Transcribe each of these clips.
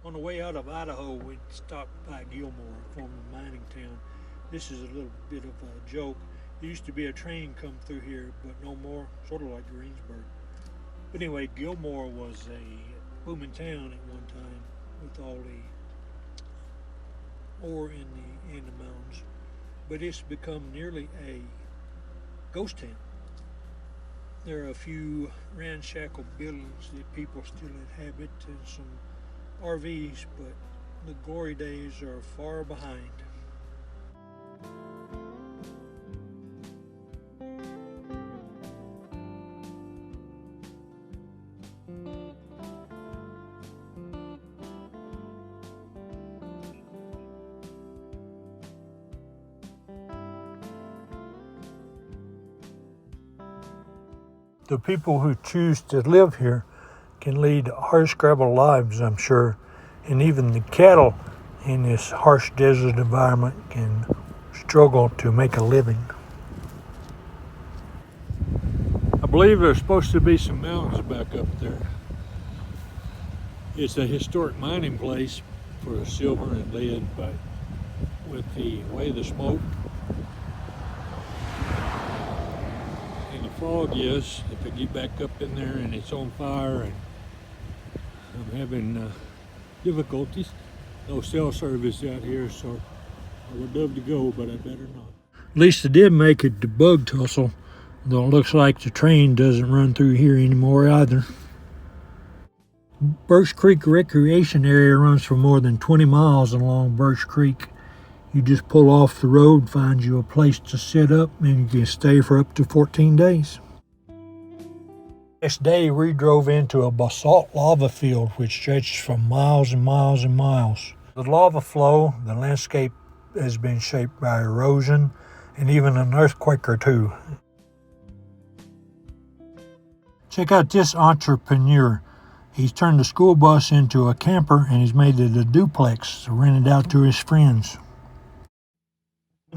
On the way out of Idaho, we stopped by Gilmore, a former mining town. This is a little bit of a joke. There used to be a train come through here, but no more, sort of like Greensburg. But anyway, Gilmore was a booming town at one time with all the ore in the mountains. But it's become nearly a ghost town. There are a few ramshackle buildings that people still inhabit and some RVs, but the glory days are far behind. The people who choose to live here can lead harsh-scrabble lives, I'm sure, and even the cattle in this harsh desert environment can struggle to make a living. I believe there's supposed to be some mountains back up there. It's a historic mining place for silver and lead, but with the way the smoke and the fog is, if I get back up in there and it's on fire and I'm having difficulties. No cell service out here, so I would love to go, but I better not. At least I did make it to Bug Tussle, though it looks like the train doesn't run through here anymore either. Birch Creek Recreation Area runs for more than 20 miles along Birch Creek. You just pull off the road, find you a place to set up, and you can stay for up to 14 days. Next day, we drove into a basalt lava field which stretched for miles and miles and miles. The lava flow, the landscape has been shaped by erosion and even an earthquake or two. Check out this entrepreneur. He's turned the school bus into a camper and he's made it a duplex to rent it out to his friends.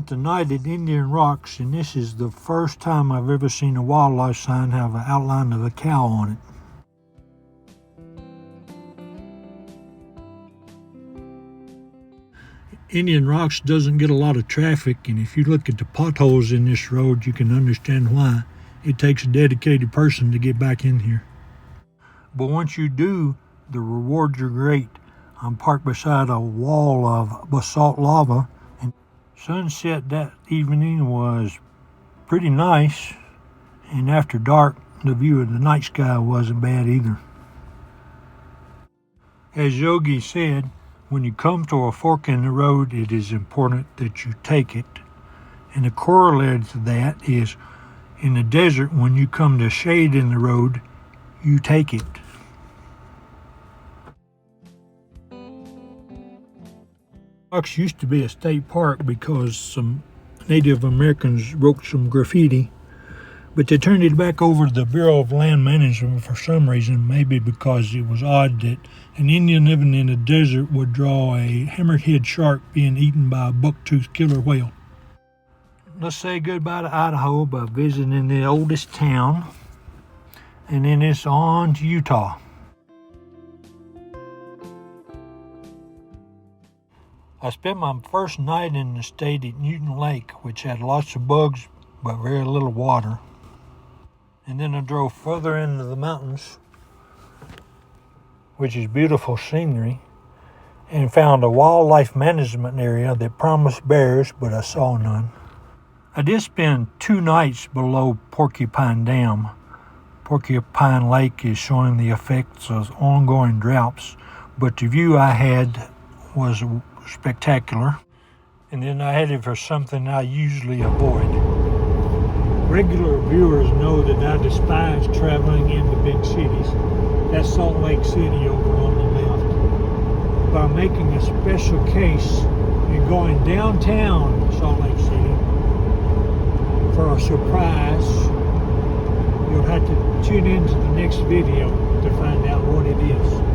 Tonight at Indian Rocks, and this is the first time I've ever seen a wildlife sign have an outline of a cow on it. Indian Rocks doesn't get a lot of traffic, and if you look at the potholes in this road, you can understand why. It takes a dedicated person to get back in here. But once you do, the rewards are great. I'm parked beside a wall of basalt lava. Sunset that evening was pretty nice, and after dark, the view of the night sky wasn't bad either. As Yogi said, when you come to a fork in the road, it is important that you take it. And the corollary to that is, in the desert, when you come to shade in the road, you take it. Rocks used to be a state park because some Native Americans wrote some graffiti, but they turned it back over to the Bureau of Land Management for some reason, maybe because it was odd that an Indian living in the desert would draw a hammerhead shark being eaten by a buck-toothed killer whale. Let's say goodbye to Idaho by visiting the oldest town, and then it's on to Utah. I spent my first night in the state at Newton Lake, which had lots of bugs but very little water. And then I drove further into the mountains, which is beautiful scenery, and found a wildlife management area that promised bears, but I saw none. I did spend 2 nights below Porcupine Dam. Porcupine Lake is showing the effects of ongoing droughts, but the view I had was spectacular. And then I headed for something I usually avoid. Regular viewers know that I despise traveling into big cities. That's Salt Lake City over on the left. By making a special case and going downtown Salt Lake City for a surprise, you'll have to tune into the next video to find out what it is.